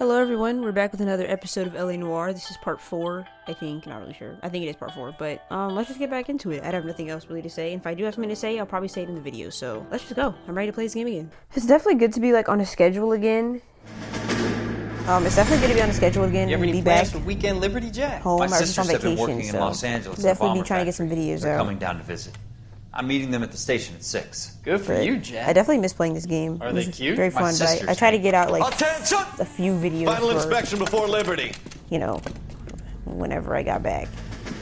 Hello everyone, we're back with another episode of LA Noire. This is part 4, I think, not really sure. I think it is part 4, but let's just get back into it. I have nothing else really to say, and if I do have something to say, I'll probably say it in the video, so let's just go. I'm ready to play this game again. It's definitely good to be like on a schedule again. It's definitely good to be on a schedule again and be back for weekend Liberty Jack? home. My I was just on sisters have been vacation, working in so Los Angeles. definitely be trying to get some videos They're out. coming down to visit. I'm meeting them at the station at 6. Good for But you, Jack. I definitely miss playing this game. Are It they was cute? Very My fun, but sisters I try to get out like Attention! a few videos Final for, inspection before Liberty. you know, whenever I got back.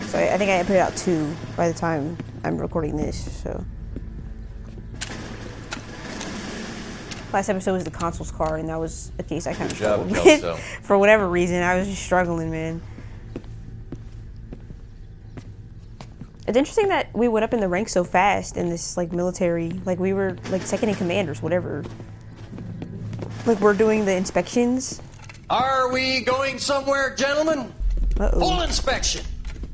So I think I put out 2 by the time I'm recording this, so. Last episode was the console's car, and that was a case I kind of struggled with. For whatever reason, I was just struggling, man. It's interesting that we went up in the ranks so fast in this, like, military, like, we were, like, second in command or whatever. Like, we're doing the inspections. Are we going somewhere, gentlemen? Uh-oh. Full inspection.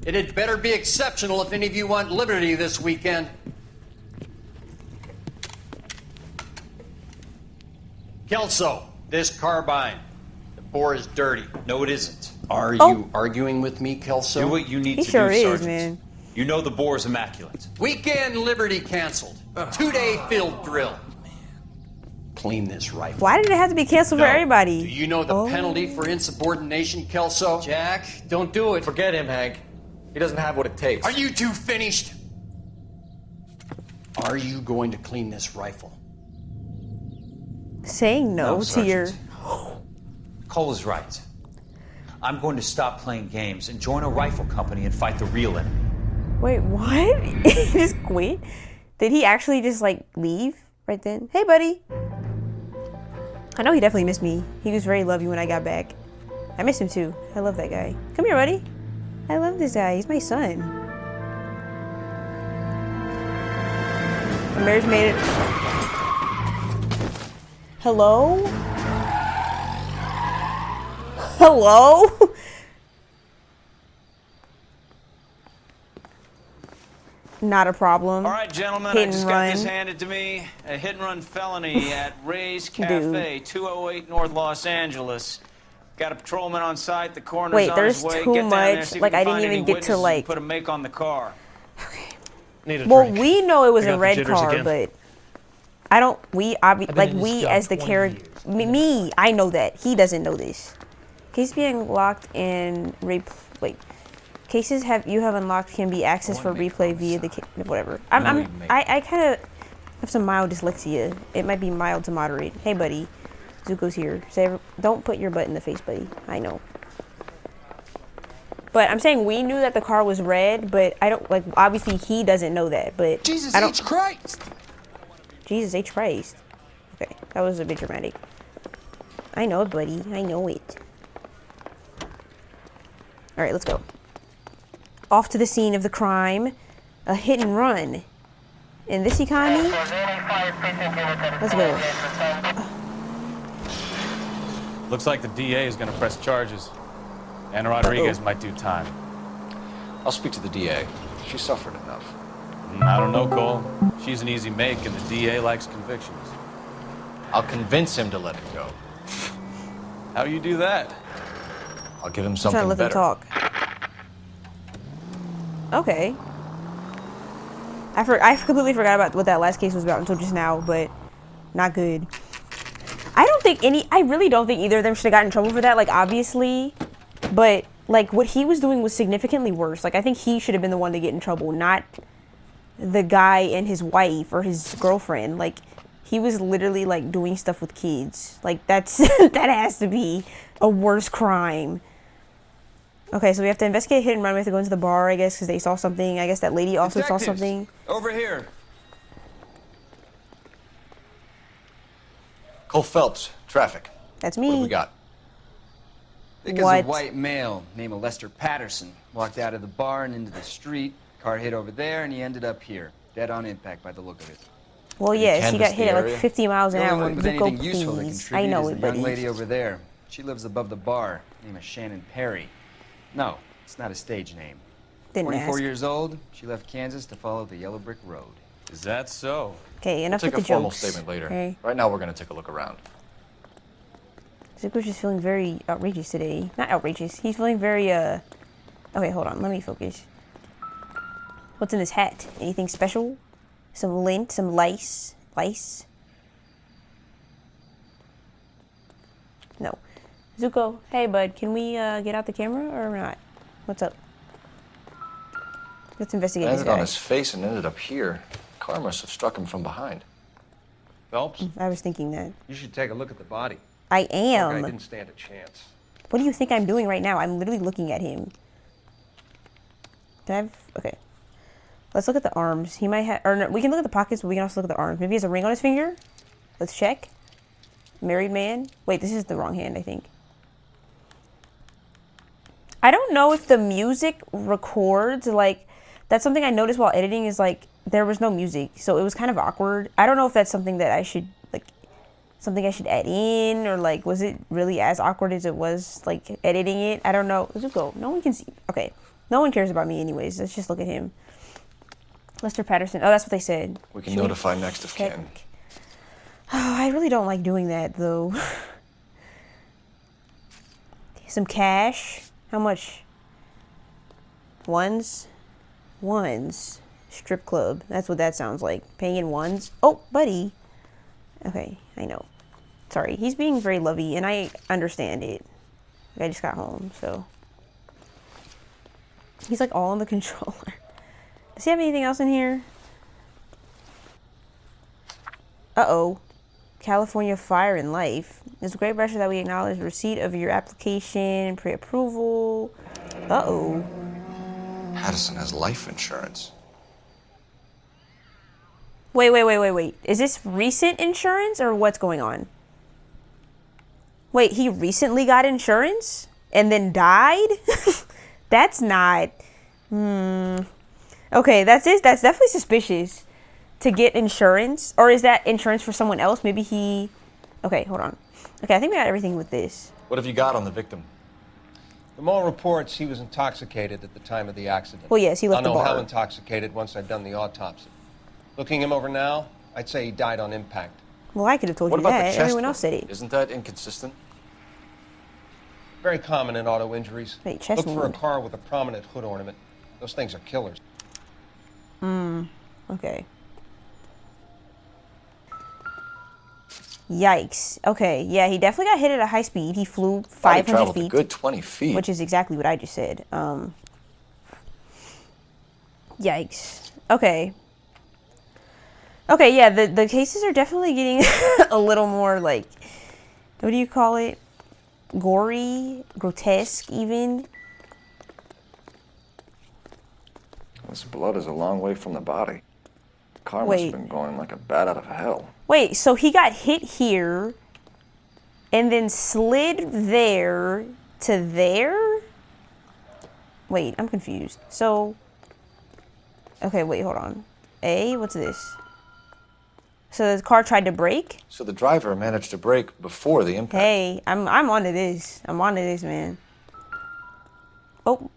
It had better be exceptional if any of you want Liberty this weekend. Kelso, this carbine. The bore is dirty. No, it isn't. Are Oh. you arguing with me, Kelso? Do what you need He to sure do, is, Sergeant. man. You know the bore is immaculate. Weekend Liberty canceled. 2-day field drill. Clean this rifle. Why did it have to be canceled for No. everybody? Do you know the penalty for insubordination, Kelso? Jack, don't do it. Forget him, Hank. He doesn't have what it takes. Are you two finished? Are you going to clean this rifle? Saying no, No, to your... Sergeant. Cole is right. I'm going to stop playing games and join a rifle company and fight the real enemy. Wait, what? He just quit? Did he actually just, like, leave right then? Hey, buddy. I know he definitely missed me. He was very lovey when I got back. I miss him, too. I love that guy. Come here, buddy. I love this guy. He's my son. The marriage made it... Hello? Hello? Not a problem. All right, gentlemen, Hit I and just got this run. handed to me. A hit-and-run felony at Ray's Cafe, 208 North Los Angeles. Got a patrolman on site. The coroner's Wait, on there's his way. too Get down there, much. see if Like, we I can didn't find even any get to, witnesses and like- put a make on the car. Need a Well, drink. we know it was I a got the red jitters car, again. but I don't. Like in this we job as the 20 character. years. Me, I know that he doesn't know this. Case being locked and wait. Cases you have unlocked can be accessed for replay via the whatever. I kind of have some mild dyslexia. It might be mild to moderate. Hey, buddy, Zuko's here. Don't put your butt in the face, buddy. I know. But I'm saying we knew that the car was red, but I don't, like, obviously he doesn't know that, but Jesus I don't, H. Christ! Jesus H. Christ. Okay, that was a bit dramatic. I know it, buddy. I know it. Alright, let's go. Off to the scene of the crime. A hit and run. In this economy? Let's go. Looks like the DA is going to press charges. Anna Rodriguez might do time. I'll speak to the DA. She suffered enough. I don't know, Cole. She's an easy make, and the DA likes convictions. I'll convince him to let it go. How you do that? I'll give him I'm trying something to let them better. talk. Okay. I completely forgot about what that last case was about until just now, but not good. I really don't think either of them should have gotten in trouble for that, like, obviously. But, like, what he was doing was significantly worse. Like, I think he should have been the one to get in trouble, not the guy and his wife or his girlfriend. Like, he was literally, like, doing stuff with kids. Like, that's that has to be a worse crime. Okay, so we have to investigate hit and run. We have to go into the bar, I guess, because they saw something. I guess that lady also saw Detectives, something. Over here. Cole Phelps, traffic. That's What do me. we got? Think as What? a white male named Lester Patterson walked out of the bar and into the street. Car hit over there, and he ended up here, dead on impact by the look of it. Well, yes, he got canvassed hit the at like area? 50 miles an The only hour. one with Zuko, anything useful to please. contribute I know is it, the young buddy. lady over there. She lives above the bar. Name is Shannon Perry. No, it's not a stage name. Didn't 24 ask. years old, she left Kansas to follow the Yellow Brick Road. Is that so? Okay, We'll enough take with a the formal jokes. statement later. Okay. Right now, we're going to take a look around. Zuko's just feeling very outrageous today. Not outrageous. He's feeling very, Okay, hold on. Let me focus. What's in this hat? Anything special? Some lint, some lice. Lice? No. Zuko, hey, bud. Can we, get out the camera or not? What's up? Let's investigate this Landed guy. on his face and ended up here. Car must have struck him from behind. Phelps, I was thinking that. you should take a look at the body. I That guy am. didn't stand a chance. What do you think I'm doing right now? I'm literally looking at him. Can I have... Okay. Let's look at the arms. He might have... Or no, we can look at the pockets, but we can also look at the arms. Maybe he has a ring on his finger? Let's check. Married man. Wait, this is the wrong hand, I think. I don't know if the music records, like... That's something I noticed while editing is, like, there was no music. So it was kind of awkward. I don't know if that's something that I should, like... Something I should add in, or, like, was it really as awkward as it was, like, editing it? I don't know. Let's just go. No one can see... Okay. No one cares about me anyways. Let's just look at him. Lester Patterson. Oh, that's what they said. We can Should notify next of kin. Oh, I really don't like doing that, though. Some cash. How much? Ones? Ones. Strip club. That's what that sounds like. Paying in ones. Oh, buddy. Okay, I know. Sorry, he's being very lovey, and I understand it. I just got home, so... He's like all on the controller. Does he have anything else in here? Uh-oh. California Fire and Life. It's a great pressure that we acknowledge receipt of your application, pre-approval. Uh-oh. Patterson has life insurance. Wait. Is this recent insurance or what's going on? Wait, he recently got insurance and then died? That's not... Okay, that's it. That's definitely suspicious to get insurance. Or is that insurance for someone else? Maybe he... Okay, hold on. Okay, I think we got everything with this. What have you got on the victim? From all reports, he was intoxicated at the time of the accident. Well, yes, he left the I'll know how bar. intoxicated once I've done the autopsy. Looking him over now, I'd say he died on impact. Well, I could have told What you about the that. chest Everyone wound? else said it. Isn't that inconsistent? Very common in auto injuries. Wait, chest Look for a wound. car with a prominent hood ornament. Those things are killers. Okay. Yikes. Okay, yeah, he definitely got hit at a high speed. He flew Body 500 traveled a feet. good 20 feet. Which is exactly what I just said. Yikes. Okay. Okay, yeah, the cases are definitely getting a little more, like, what do you call it? Gory, grotesque, even. This blood is a long way from the body. Car must have been going like a bat out of hell. Wait, so he got hit here and then slid there to there? Wait, I'm confused. So, okay, wait, hold on. What's this? So the car tried to brake? So the driver managed to brake before the impact. Hey, I'm onto this. I'm onto this, man. Oh.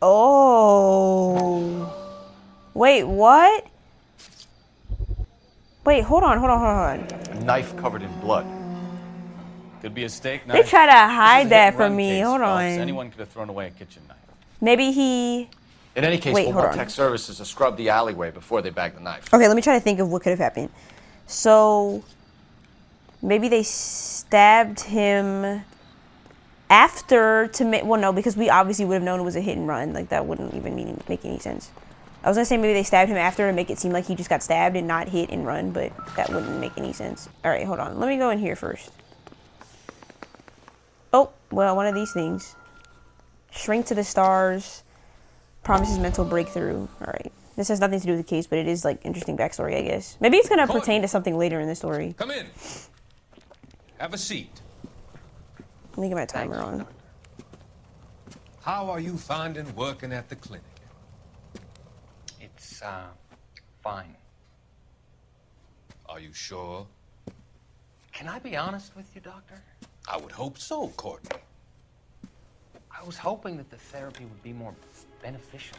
Oh. Wait, what? Wait, hold on. A knife covered in blood. Could be a steak They knife. try to hide that Hit and from run me. case, Hold Phelps. on. Anyone could have thrown away a kitchen knife. Maybe he... In any case, Wait, we'll hold want on. tech services to scrub the alleyway before they bag the knife. Okay, let me try to think of what could have happened. So, maybe they stabbed him after to make... Well, no, because we obviously would have known it was a hit and run. Like, that wouldn't even make any sense. I was going to say maybe they stabbed him after to make it seem like he just got stabbed and not hit and run, but that wouldn't make any sense. All right, hold on. Let me go in here first. Oh, well, one of these things. Shrink to the stars. Promises mental breakthrough. All right. This has nothing to do with the case, but it is, like, interesting backstory, I guess. Maybe it's going to pertain to something later in the story. Come in. Have a seat. Let me get my timer on. How are you finding working at the clinic? It's, fine. Are you sure? Can I be honest with you, Doctor? I would hope so, Courtney. I was hoping that the therapy would be more beneficial.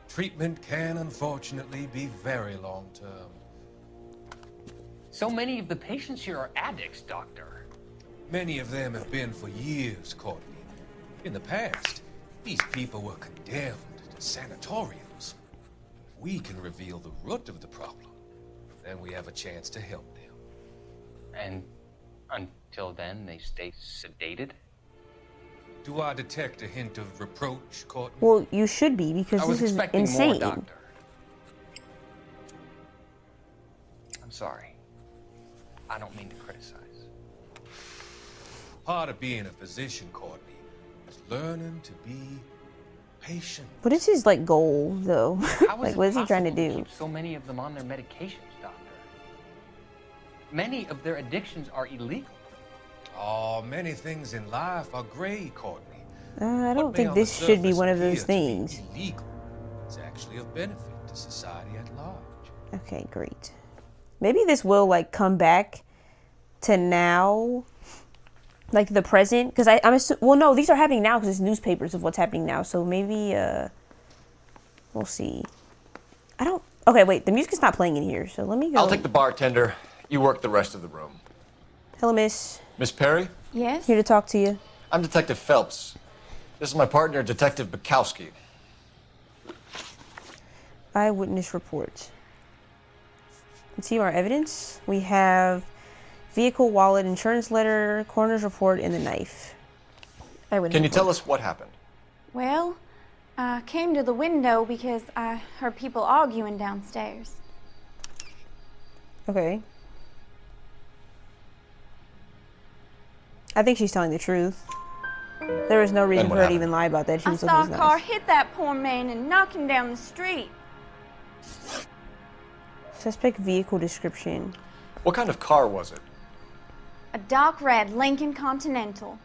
Treatment can, unfortunately, be very long-term. So many of the patients here are addicts, Doctor. Many of them have been for years, Courtney. In the past, these people were condemned to sanatoriums. If we can reveal the root of the problem, then we have a chance to help them. And until then, they stay sedated? Do I detect a hint of reproach, Courtney? Well, you should be, because I was this is expecting insane. more, Doctor. I'm sorry. I don't mean to criticize. Part of being a physician, Courtney, is learning to be patient. What is his like goal though? How Like is what it is he trying to possible do? keep so many of them on their medications, Doctor? Many of their addictions are illegal. Oh, many things in life are gray, Courtney. I What don't may think on the this should be surface one of appear those to be things. illegal is actually of benefit to society at large. Okay, great. Maybe this will like come back to now, like the present, because well, no, these are happening now because it's newspapers of what's happening now. So maybe we'll see. Okay, wait, the music is not playing in here, so let me go. I'll take the bartender. You work the rest of the room. Hello, miss. Miss Perry? Yes? Here to talk to you. I'm Detective Phelps. This is my partner, Detective Bukowski. Eyewitness report. Let's see our evidence. We have vehicle, wallet, insurance letter, coroner's report, and the knife. Eyewitness Can you report. tell us what happened? Well, I came to the window because I heard people arguing downstairs. Okay. I think she's telling the truth. There was no reason for her to even lie about that. She I was saw a nice. car hit that poor man and knock him down the street. Suspect vehicle description. What kind of car was it? A dark red Lincoln Continental.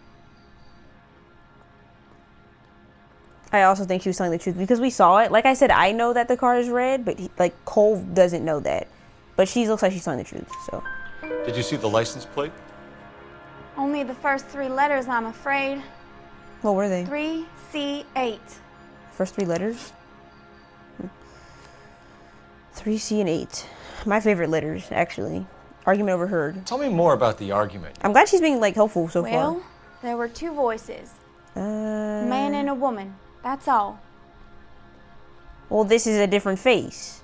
I also think she was telling the truth because we saw it. Like I said, I know that the car is red, but Cole doesn't know that. But she looks like she's telling the truth, so. Did you see the license plate? Only the first 3 letters, I'm afraid. What were they? 3C8. First 3 letters? 3, C, and 8. My favorite letters, actually. Argument overheard. Tell me more about the argument. I'm glad she's being, helpful so Well, far. there were 2 voices. A man and a woman. That's all. Well, this is a different face.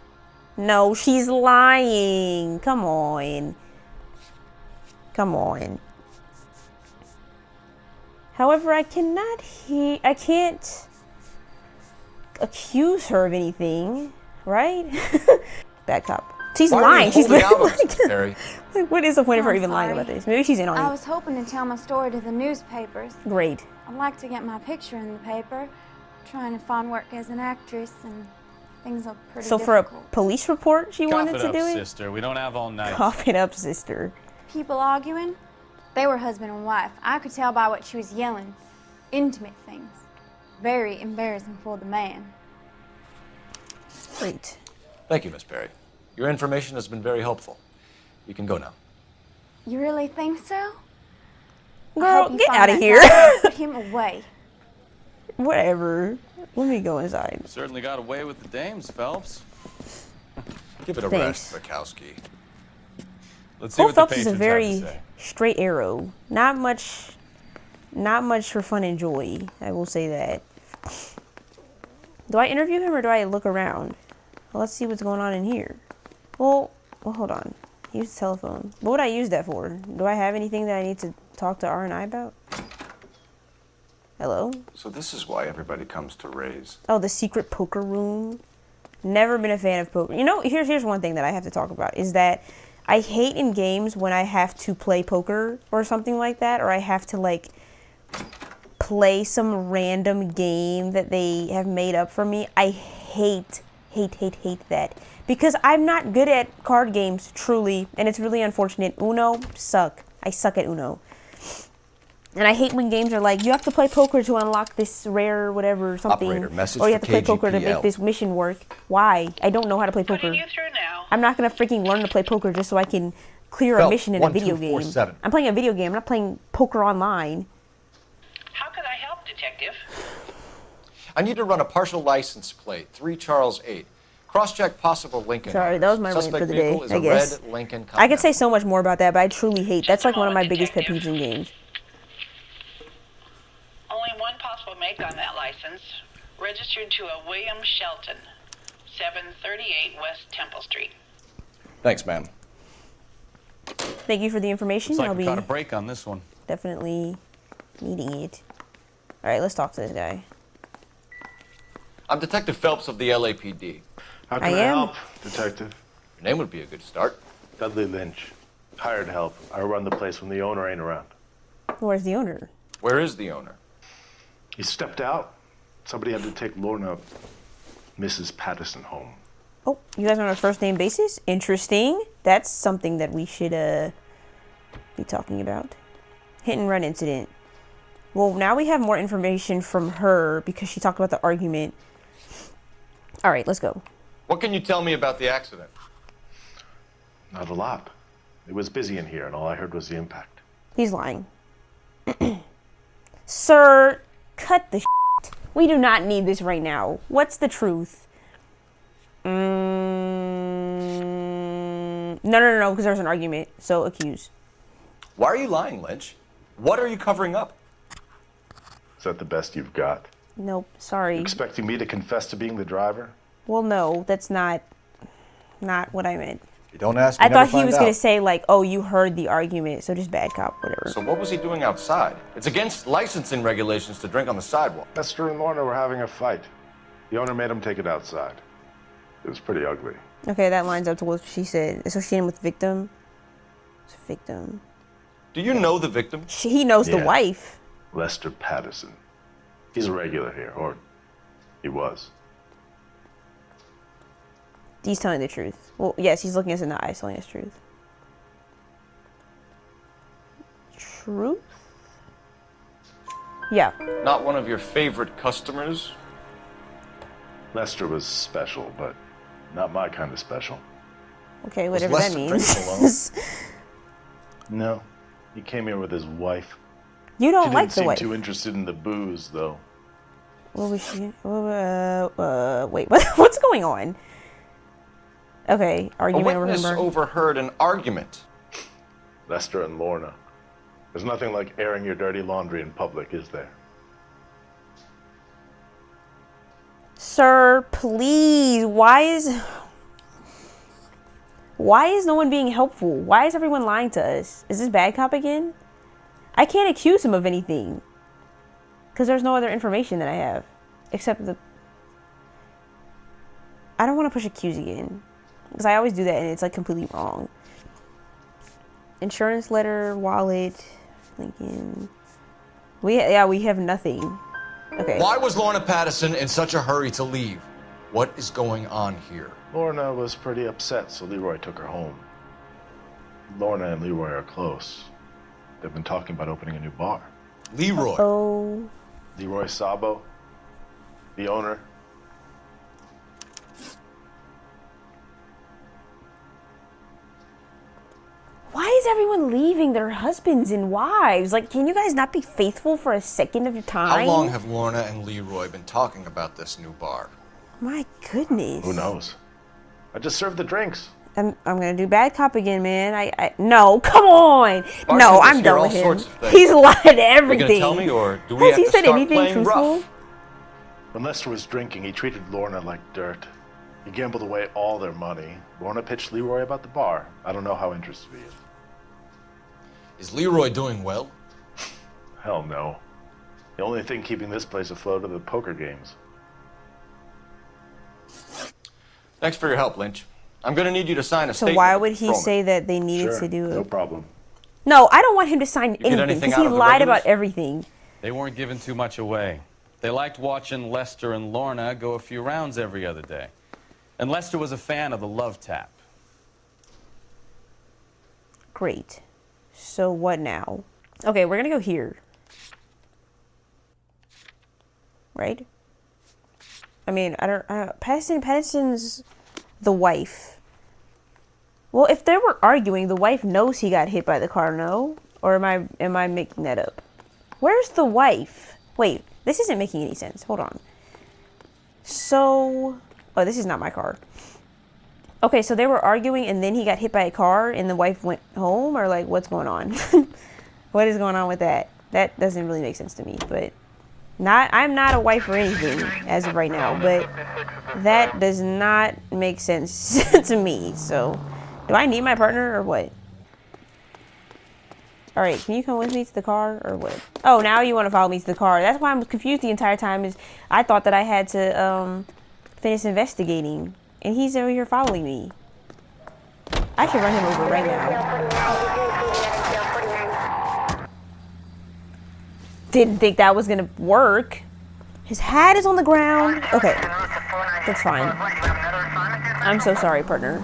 No, she's lying. Come on. Come on. However, I can't accuse her of anything, right? Bad cop. She's lying. She's Out Perry. what is the point of her I'm even lying sorry. about this? Maybe she's in on I it. was hoping to tell my story to the newspapers. Great. I'd like to get my picture in the paper. Trying to find work as an actress, and things look pretty So for a difficult. police report, she wanted Cough to it do up, it? sister. We don't have all night. Cough it up, sister. People arguing? They were husband and wife. I could tell by what she was yelling. Intimate things. Very embarrassing for the man. Great. Thank you, Miss Perry. Your information has been very helpful. You can go now. You really think so? I Girl, hope you get find out of that here. guy and put him away. Whatever. Let me go inside. Certainly got away with the dames, Phelps. Give it a Thanks. rest, Bukowski. Let's see Cole what the Phelps is patrons a have very to say. straight arrow. Not much for fun and joy. I will say that. Do I interview him or do I look around? Well, let's see what's going on in here. Well, hold on. Use the telephone. What would I use that for? Do I have anything that I need to talk to R&I about? Hello? So this is why everybody comes to Ray's. Oh, the secret poker room. Never been a fan of poker. You know, here's one thing that I have to talk about is that I hate in games when I have to play poker or something like that, or I have to play some random game that they have made up for me. I hate that. Because I'm not good at card games, truly, and it's really unfortunate. Uno, suck. I suck at Uno. And I hate when games are like, you have to play poker to unlock this rare whatever something. Operator, message or you have to for play poker to KGPL. make this mission work. Why? I don't know how to play poker. I'm not going to freaking learn to play poker just so I can clear a Phelps, mission in a video game. 1247. I'm playing a video game. I'm not playing poker online. How can I help, Detective? I need to run a partial license plate, 3 Charles 8. Cross-check possible Lincoln. Sorry, that was my rant Suspect for the day, vehicle is I a guess. red Lincoln I could say Continental. so much more about that, but I truly hate. That's like one of my biggest pet peeves in games. Only one possible make on that license. Registered to a William Shelton, 738 West Temple Street. Thanks, ma'am. Thank you for the information. Looks like I'll we be caught a break on this one. definitely needing it. All right, let's talk to this guy. I'm Detective Phelps of the LAPD. How I can I am. help, Detective? Your name would be a good start. Dudley Lynch. Hired help. I run the place when the owner ain't around. Where's the owner? Where is the owner? He stepped out. Somebody had to take Lorna, Mrs. Patterson, home. Oh, you guys are on a first name basis? Interesting. That's something that we should be talking about. Hit and run incident. Well, now we have more information from her because she talked about the argument. All right, let's go. What can you tell me about the accident? Not a lot. It was busy in here, and all I heard was the impact. He's lying. Sir, cut the shit. We do not need this right now. What's the truth? No, because there's an argument. So, accuse. Why are you lying, Lynch? What are you covering up? Is that the best you've got? Nope, sorry. You expecting me to confess to being the driver? Well, no, that's not what I meant. You don't ask, I thought he was going to say, like, oh, you heard the argument, so just bad cop, whatever. So what was he doing outside? It's against licensing regulations to drink on the sidewalk. Lester and Lorna were having a fight. The owner made him take it outside. It was pretty ugly. Okay, that lines up to what she said. Associated with victim. It's a victim. Do you know the victim? He knows the wife. Lester Patterson. He's a regular here, or he was. He's telling the truth. Well, yes, he's looking us in the eyes, telling us truth. Truth? Yeah. Not one of your favorite customers? Lester was special, but not my kind of special. Okay, whatever that Lester means. drinking alone? No. He came here with his wife. You don't like the She didn't wife. seem too interested in the booze, though. What was she? Wait, what's going on? Okay, A argument witness remember. overheard an argument. Lester and Lorna. There's nothing like airing your dirty laundry in public, is there? Sir, please, why is no one being helpful? Why is everyone lying to us? Is this bad cop again? I can't accuse him of anything. Because there's no other information that I have. Except the... I don't want to push accuse again. Because I always do that and it's like completely wrong. Insurance letter, wallet, Lincoln. We have nothing. Okay. Why was Lorna Patterson in such a hurry to leave? What is going on here? Lorna was pretty upset, so Leroy took her home. Lorna and Leroy are close. They've been talking about opening a new bar. Leroy? Oh. Leroy Sabo, the owner. Why is everyone leaving their husbands and wives? Like, can you guys not be faithful for a second of your time? How long have Lorna and Leroy been talking about this new bar? My goodness. Who knows? I just served the drinks. I'm gonna do bad cop again, man. No, come on. Bartenders No, I'm hear done all with him. sorts of things. He's lied to Are you everything. gonna tell me, or do we Has have he to said start anything playing truthful? rough? When Lester was drinking, he treated Lorna like dirt. He gambled away all their money. Lorna pitched Leroy about the bar. I don't know how interested he is. Is Leroy doing well? Hell no. The only thing keeping this place afloat are the poker games. Thanks for your help, Lynch. I'm gonna need you to sign a So statement. why would he Patrolman. say that they needed Sure, to do it? no problem. No, I don't want him to sign get anything anything because out he of the lied regulars? about everything. They weren't giving too much away. They liked watching Lester and Lorna go a few rounds every other day. And Lester was a fan of the love tap. Great. So what now? Okay, we're gonna go here. Right? I mean, I don't Patterson's the wife. Well, if they were arguing, the wife knows he got hit by the car, no? Or am I making that up? Where's the wife? Wait, this isn't making any sense. Hold on. So, Oh, this is not my car. Okay, so they were arguing and then he got hit by a car and the wife went home, or like what's going on? What is going on with that? That doesn't really make sense to me, but I'm not a wife or anything as of right now, but that does not make sense to me. So, do I need my partner or what? All right, can you come with me to the car or what? Oh, now you want to follow me to the car. That's why I'm confused the entire time. Is I thought that I had to finish investigating, and he's over here following me. I should run him over right now. Didn't think that was gonna work. His hat is on the ground. Okay, that's fine. I'm so sorry, partner.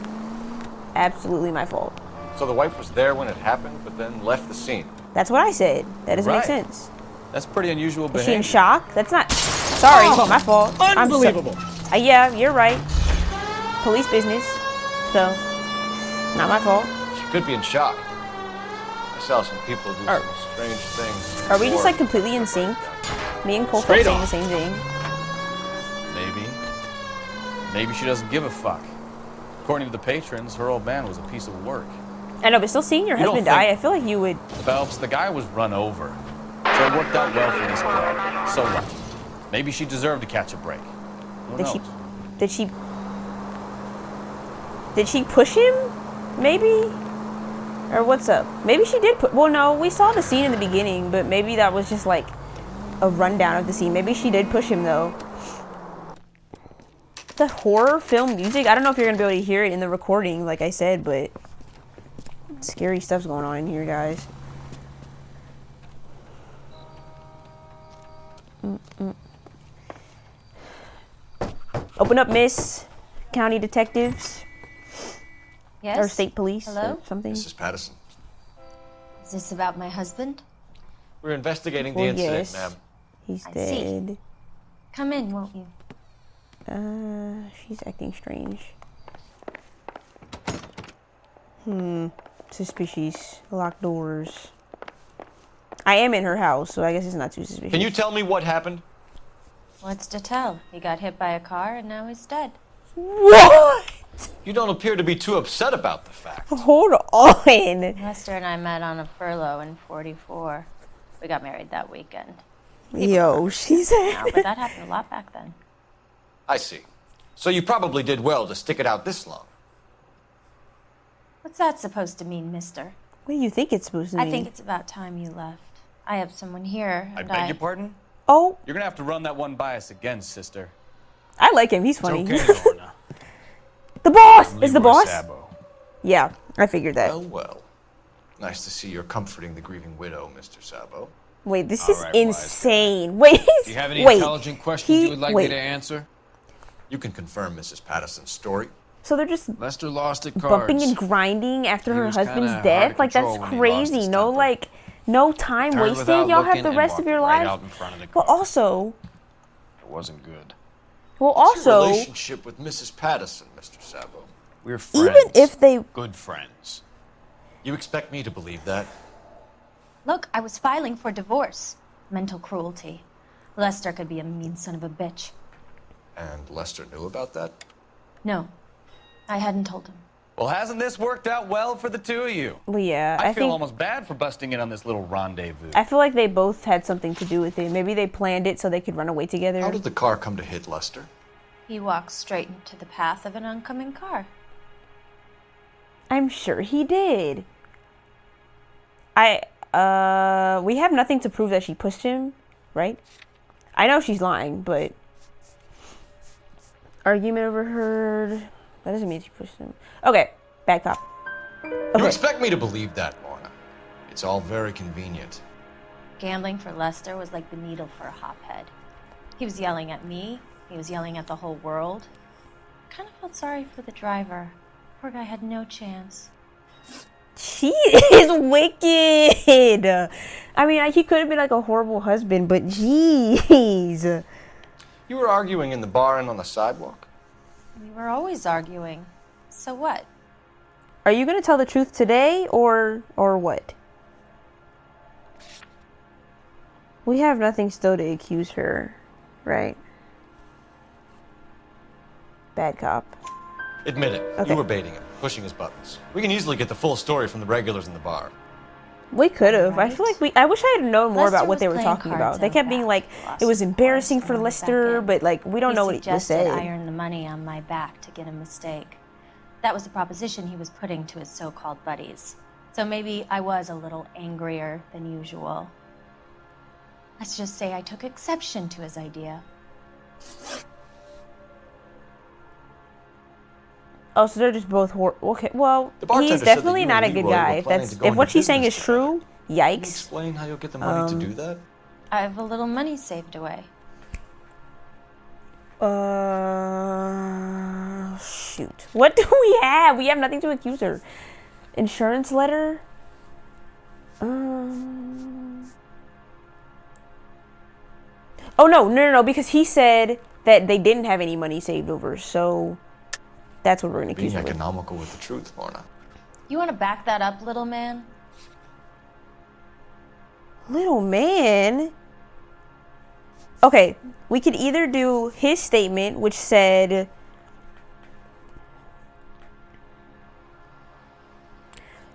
Absolutely my fault. So the wife was there when it happened, but then left the scene. That's what I said. That doesn't make Right. sense. That's pretty unusual Is behavior. she in shock? That's not... Sorry, my fault. Unbelievable. Yeah, you're right. Police business. So, not my fault. She could be in shock. I saw some people do some strange things. Are we just before. like completely in sync? Me and Cole Straight saying on. the same thing. Maybe. Maybe she doesn't give a fuck. According to the patrons, her old man was a piece of work. I know, but still seeing your You don't husband die, I think- feel like you would... Phelps, the guy was run over. So it worked out well for this bloke. So what? Maybe she deserved to catch a break. Who knows? Did she push him? Maybe? Or what's up? Maybe she did well, no, we saw the scene in the beginning, but maybe that was just like a rundown of the scene. Maybe she did push him though. The horror film music, I don't know if you're gonna be able to hear it in the recording, like I said, but scary stuff's going on in here, guys. Open up, Miss County Detectives. Yes? Or State Police Hello? or something. Mrs. Patterson. Is this about my husband? We're investigating the Well, incident, yes. ma'am. He's I dead. see. Come in, won't you? She's acting strange. Suspicious. Locked doors. I am in her house, so I guess it's not too suspicious. Can you tell me what happened? What's to tell? He got hit by a car and now he's dead. What? You don't appear to be too upset about the fact. Hold on. Lester and I met on a furlough in '44. We got married that weekend. Yo, she's Now, but that happened a lot back then. I see. So you probably did well to stick it out this long. What's that supposed to mean, mister? What do you think it's supposed to mean? I think it's about time you left. I have someone here, I and beg your pardon? Oh. You're gonna have to run that one by us again, sister. I like him. He's funny. It's okay, Lorna. The boss! I'm Is the Leroy boss? Sabo. Yeah, I figured that. Well, well. Nice to see you're comforting the grieving widow, Mr. Sabo. Wait, this All is right, wise insane. Wait. Do you have any wait. intelligent questions you would like me to answer? You can confirm Mrs. Patterson's story. So they're just Lester lost at cards. bumping and grinding after He her was husband's kinda hard death? to Like, that's control when he lost crazy. his No, temper. like, no time Turned wasted. without Y'all have looking the and rest of walked your right lives. out in front of the Well, car. also, It wasn't good. well, What's your also, relationship with Mrs. Patterson, Mr. Sabo? We're friends. even if they, Good friends. You expect me to believe that? Look, I was filing for divorce. Mental cruelty. Lester could be a mean son of a bitch. And Lester knew about that? No, I hadn't told him. Well, hasn't this worked out well for the two of you? well, yeah, I I feel think, almost bad for busting in on this little rendezvous. I feel like they both had something to do with it. Maybe they planned it so they could run away together. How did the car come to hit Lester? He walked straight into the path of an oncoming car. I'm sure he did. We have nothing to prove that she pushed him, right? I know she's lying, but argument overheard. That doesn't mean she pushed him. Okay, back up. You expect me to believe that, Lorna? It's all very convenient. Gambling for Lester was like the needle for a hophead. He was yelling at me. He was yelling at the whole world. I kind of felt sorry for the driver. Poor guy had no chance. She is wicked. I mean, he could have been like a horrible husband, but jeez. You were arguing in the bar and on the sidewalk? We were always arguing. So what? Are you gonna tell the truth today, or what? We have nothing still to accuse her, right? Bad cop. Admit it. Okay. You were baiting him, pushing his buttons. We can easily get the full story from the regulars in the bar. We could have. I feel like I wish I had known more about what they were playing talking cards about. They out kept back. being like, Lost it was of embarrassing course, for when we went Lester, back in. but like, we don't know what he suggested said. I earned the money on my back to get a mistake. That was the proposition he was putting to his so-called buddies. So maybe I was a little angrier than usual. Let's just say I took exception to his idea. Oh, so they're just both okay. Well, bartender he's said that definitely you not a and good Leroy guy. were If planning that's to go if into what she's saying is business true, Can you yikes. explain how you'll get the money to do that? I have a little money saved away. Shoot. What do we have? We have nothing to accuse her. Insurance letter? Oh, no, because he said that they didn't have any money saved over, so that's what we're going to accuse Being her with. economical with the truth, Lorna. You want to back that up, little man? Little man? Okay, we could either do his statement, which said,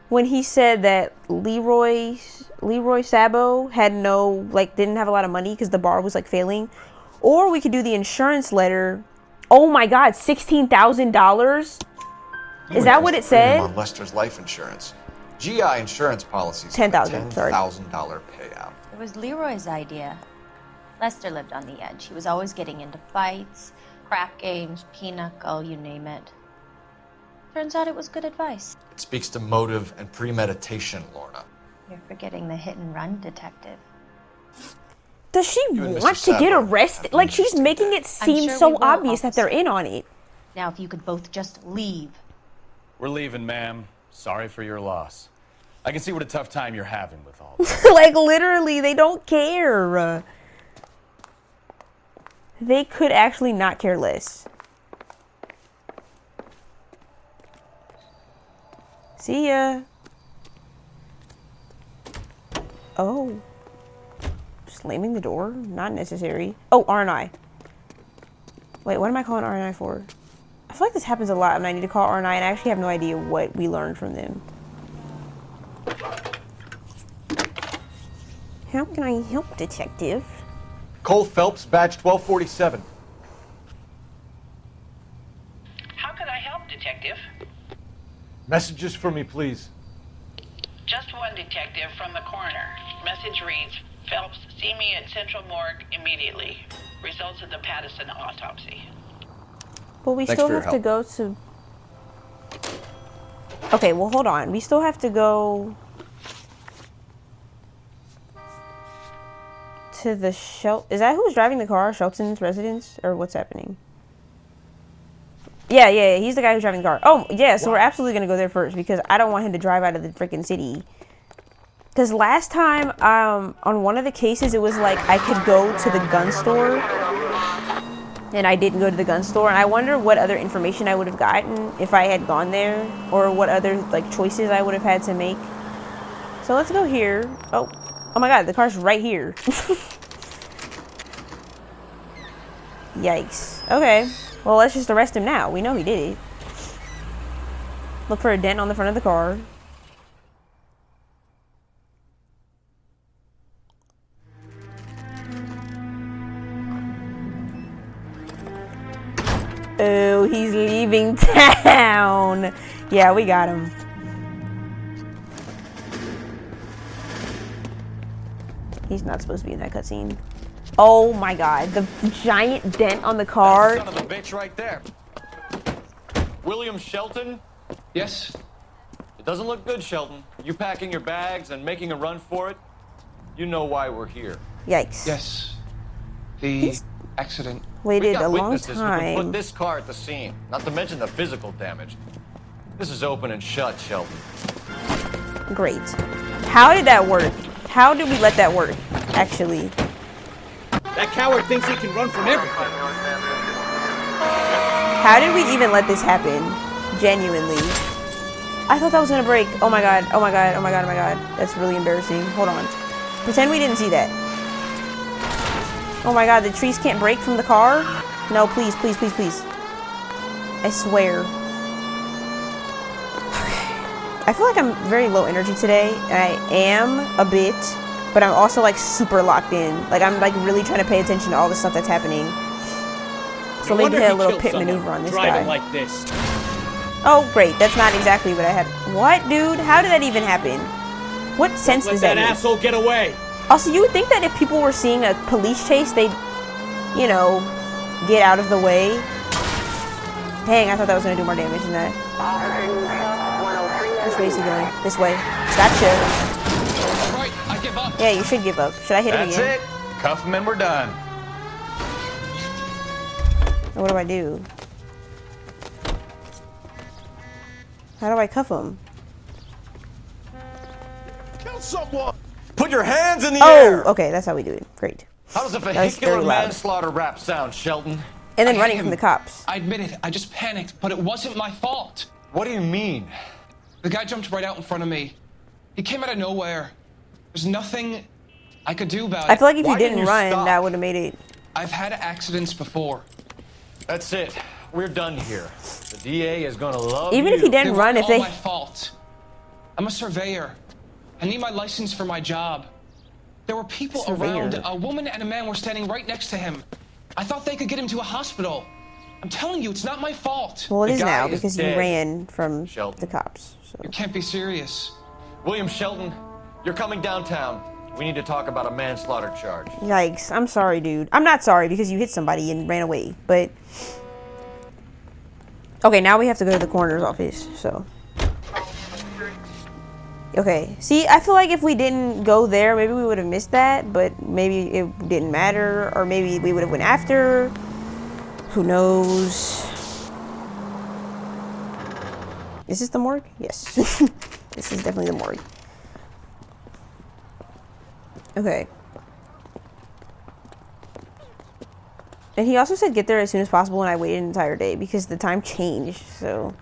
when he said that Leroy Sabo had no, like, didn't have a lot of money because the bar was, like, failing. Or we could do the insurance letter. Oh my God, $16,000? Is that what it said? On Lester's life insurance. GI insurance policies. $10,000, sorry. $10,000 payout. It was Leroy's idea. Lester lived on the edge. He was always getting into fights, crap games, pinochle, you name it. Turns out it was good advice. It speaks to motive and premeditation, Lorna. You're forgetting the hit-and-run detective. Does she You and Mr. want to get Sabo arrested? Like, she's making it seem sure we so will, obvious that they're officer. in on it. Now, if you could both just leave. We're leaving, ma'am. Sorry for your loss. I can see what a tough time you're having with all this. Like, literally, they don't care. They could actually not care less. See ya. Oh. Slamming the door? Not necessary. Oh, R&I. Wait, what am I calling R&I for? I feel like this happens a lot and I need to call R&I and I actually have no idea what we learned from them. How can I help, detective? Cole Phelps, badge 1247. How can I help, detective? Messages for me, please. Just one detective from the coroner. Message reads, Phelps, see me at Central Morgue immediately. Results of the Pattison autopsy. Well, we Thanks still for your have to go to... Okay, well, hold on. We still have to go... to the Is that who's driving the car? Shelton's residence? Or what's happening? Yeah, he's the guy who's driving the car. Oh, yeah, so we're absolutely going to go there first because I don't want him to drive out of the freaking city. Because last time, on one of the cases, it was like I could go to the gun store. And I didn't go to the gun store. And I wonder what other information I would have gotten if I had gone there. Or what other, like, choices I would have had to make. So let's go here. Oh my God, the car's right here. Yikes. Okay. Well, let's just arrest him now. We know he did it. Look for a dent on the front of the car. Oh, he's leaving town. Yeah, we got him. He's not supposed to be in that cutscene. Oh my God, the giant dent on the car. That's the son of a bitch right there. William Shelton? Yes? It doesn't look good, Shelton. You packing your bags and making a run for it? You know why we're here. Yikes. Yes. The accident. Waited We've got a long witnesses who could time. put this car at the scene, not to mention the physical damage. This is open and shut, Shelton. Great. How did that work? How did we let that work, actually? That coward thinks he can run from everything. How did we even let this happen? Genuinely. I thought that was gonna break. Oh my God, oh my God, oh my God, oh my God. That's really embarrassing. Hold on. Pretend we didn't see that. Oh my God, the trees can't break from the car? No, please, please, please, please. I swear. I feel like I'm very low energy today. I am a bit, but I'm also like super locked in. Like I'm like really trying to pay attention to all the stuff that's happening. So maybe hit a little pit maneuver on this guy. Like this. Oh great, that's not exactly what I had. What, dude? How did that even happen? What sense does that make? Let that asshole get away. Also, you would think that if people were seeing a police chase, they'd, you know, get out of the way. Dang, I thought that was gonna do more damage than that. Which way is he going? This way. Gotcha. Right, I give up. Yeah, you should give up. Should I hit him again? That's it. Cuff him and we're done. What do I do? How do I cuff him? Kill someone! Put your hands in the air! Oh, okay, that's how we do it. Great. How does a That was vehicular very loud. manslaughter rap sound, Shelton? And then running from the cops. I admit it, I just panicked, but it wasn't my fault. What do you mean? The guy jumped right out in front of me. He came out of nowhere. There's nothing I could do about it. I feel like if you didn't run, that would have made it. I've had accidents before. That's it. We're done here. The DA is gonna love Even you. if he didn't run, if they. My fault. I'm a surveyor. I need my license for my job. There were people around. A woman and a man were standing right next to him. I thought they could get him to a hospital. I'm telling you, it's not my fault. Well, it is now because you ran from the cops. So. You can't be serious. William Shelton, you're coming downtown. We need to talk about a manslaughter charge. Yikes. I'm sorry, dude. I'm not sorry because you hit somebody and ran away, but. Okay, now we have to go to the coroner's office, so. Okay, see, I feel like if we didn't go there, maybe we would have missed that, but maybe it didn't matter, or maybe we would have went after. Who knows? Is this the morgue? Yes. This is definitely the morgue. Okay. And he also said get there as soon as possible, and I waited an entire day because the time changed, so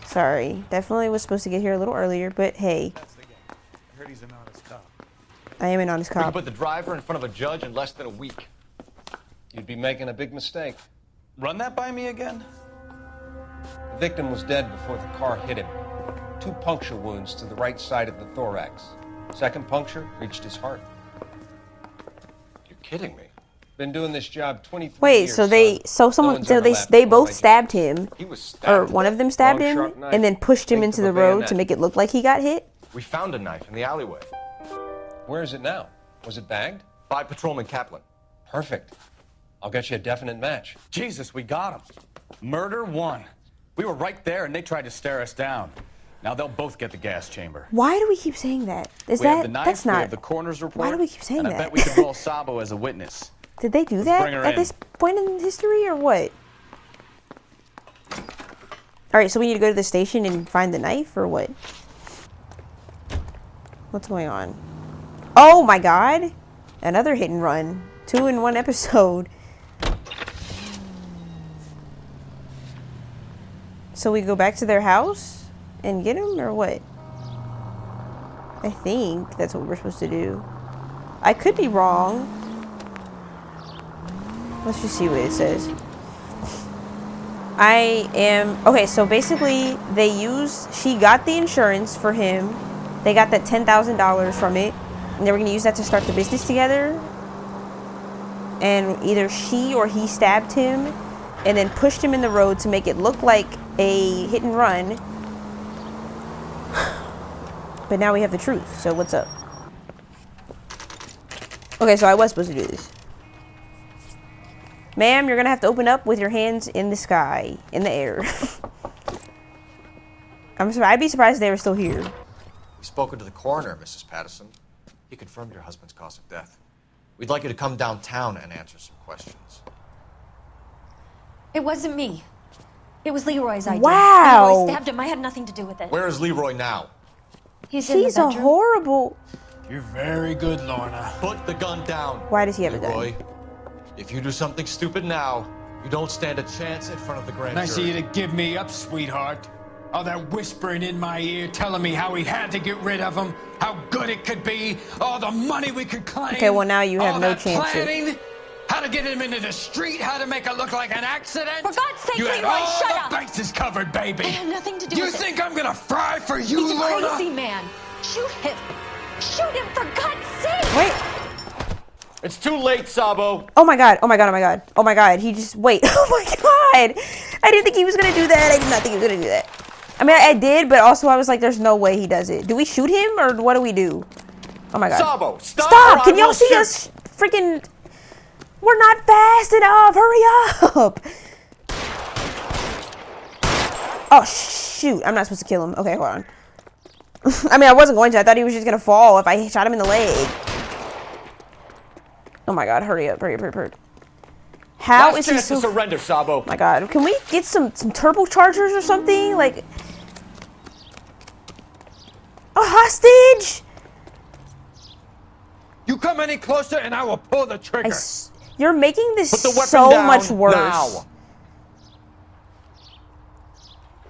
sorry. Definitely was supposed to get here a little earlier, but hey. I heard he's an honest cop. I am an honest We can cop. put the driver in front of a judge in less than a week. You'd be making a big mistake. Run that by me again? The victim was dead before the car hit him. 2 puncture wounds to the right side of the thorax. Second puncture reached his heart. You're kidding me. Been doing this job 23 Wait, years. so they, they both stabbed him, He was stabbed. or one of them stabbed Long, him, sharp knife. and then pushed him Length into of the a road bayonet. to make it look like he got hit? We found a knife in the alleyway. Where is it now? Was it bagged? By Patrolman Kaplan. Perfect. I'll get you a definite match. Jesus, we got him. Murder 1. We were right there and they tried to stare us down. Now they'll both get the gas chamber. Why do we keep saying that? Is We have that the knife, that's we not? have the coroner's report. Why do we keep saying and that? I bet we could roll Sabo as a witness. Did they do that bring her at in. this point in history, or what? All right, so we need to go to the station and find the knife, or what? What's going on? Oh my God! Another hit and run. 2 in 1 episode. So we go back to their house and get him, or what? I think that's what we're supposed to do. I could be wrong. Let's just see what it says. Okay, so basically she got the insurance for him. They got that $10,000 from it. And they were going to use that to start the business together. And either she or he stabbed him and then pushed him in the road to make it look like a hit and run. But now we have the truth, so what's up? Okay, so I was supposed to do this. Ma'am, you're gonna have to open up with your hands in the sky, in the air. I'd be surprised if they were still here. We've spoken to the coroner, Mrs. Patterson. He confirmed your husband's cause of death. We'd like you to come downtown and answer some questions. It wasn't me. It was Leroy's idea. Wow. Leroy stabbed him. I had nothing to do with it. Where is Leroy now? He's in the He's a bedroom. horrible. You're very good, Lorna. Put the gun down. Why does he have a Leroy, gun? if you do something stupid now, you don't stand a chance in front of the grand Nice of jury. you to give me up, sweetheart. All that whispering in my ear, telling me how we had to get rid of him, how good it could be, all the money we could claim. Okay, well now you have all no that chance. planning. How to get him into the street, how to make it look like an accident. For God's sake, you had Leroy, all shut the up. bases covered, baby. I have nothing to do you with it. think I'm gonna fry for you, He's a Lorna? crazy man. Shoot him. Shoot him, for God's sake. Wait. It's too late, Sabo. Oh my god. Oh my god. Oh my god. Oh my god. He just wait. Oh my god. I didn't think he was gonna do that. I did not think he was gonna do that. I mean, I did, but also I was like, there's no way he does it. Do we shoot him or what do we do? Oh my god. Sabo, stop! Stop! Can y'all see us? Freaking. We're not fast enough. Hurry up. Oh shoot. I'm not supposed to kill him. Okay, hold on. I mean, I wasn't going to. I thought he was just gonna fall if I shot him in the leg. Oh my god, hurry up, hurry up, hurry up, hurry up. How is he so... to surrender, Sabo. Oh my god, can we get some turbochargers or something? Like... A hostage? You come any closer and I will pull the trigger. You're making this Put the weapon so down much worse. now.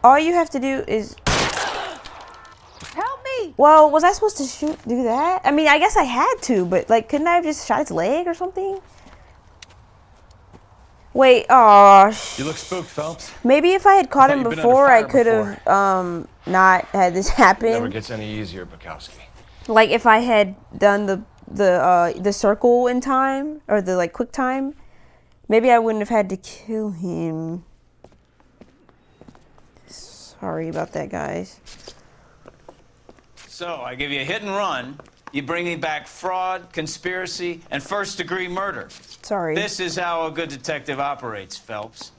All you have to do is... Help me! Well, was I supposed to do that? I mean, I guess I had to, but like, couldn't I have just shot its leg or something? Wait, oh. You look spooked, Phelps. Maybe if I had caught him you'd been before, under I fire could have not had this happen. Never gets any easier, Bukowski. Like if I had done the circle in time or the like quick time, maybe I wouldn't have had to kill him. Sorry about that, guys. So, I give you a hit and run. You bring me back fraud, conspiracy, and first-degree murder. Sorry. This is how a good detective operates, Phelps.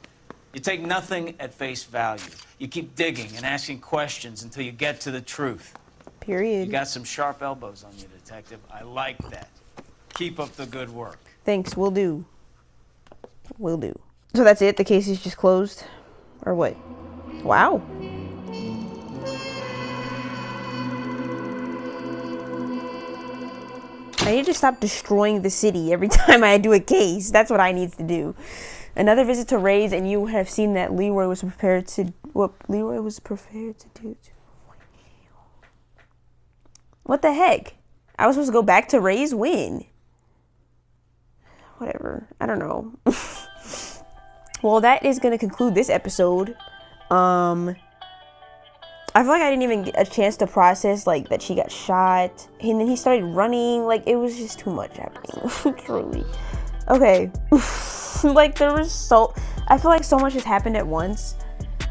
You take nothing at face value. You keep digging and asking questions until you get to the truth. Period. You got some sharp elbows on you, detective. I like that. Keep up the good work. Thanks, will do. Will do. So that's it? The case is just closed? Or what? Wow. I need to stop destroying the city every time I do a case. That's what I need to do. Another visit to Ray's, and you have seen that Leroy was prepared to... What Leroy was prepared to do. What the heck? I was supposed to go back to Ray's? When? Whatever. I don't know. Well, that is going to conclude this episode. I feel like I didn't even get a chance to process, like, that she got shot. And then he started running. Like, it was just too much happening. Truly. Okay. Like, there was so... I feel like so much has happened at once.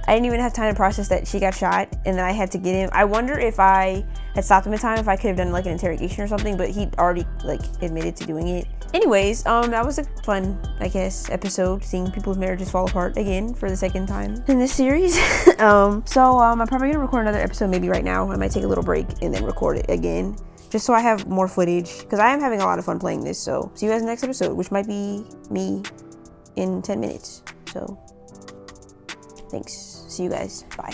I didn't even have time to process that she got shot. And then I had to get him. I wonder if I had stopped him in time, if I could have done, like, an interrogation or something. But he'd already, like, admitted to doing it. Anyways, that was a fun, I guess, episode, seeing people's marriages fall apart again for the second time in this series. I'm probably gonna record another episode maybe right now. I might take a little break and then record it again, just so I have more footage, because I am having a lot of fun playing this. So see you guys in the next episode, which might be me in 10 minutes. So thanks. See you guys. Bye.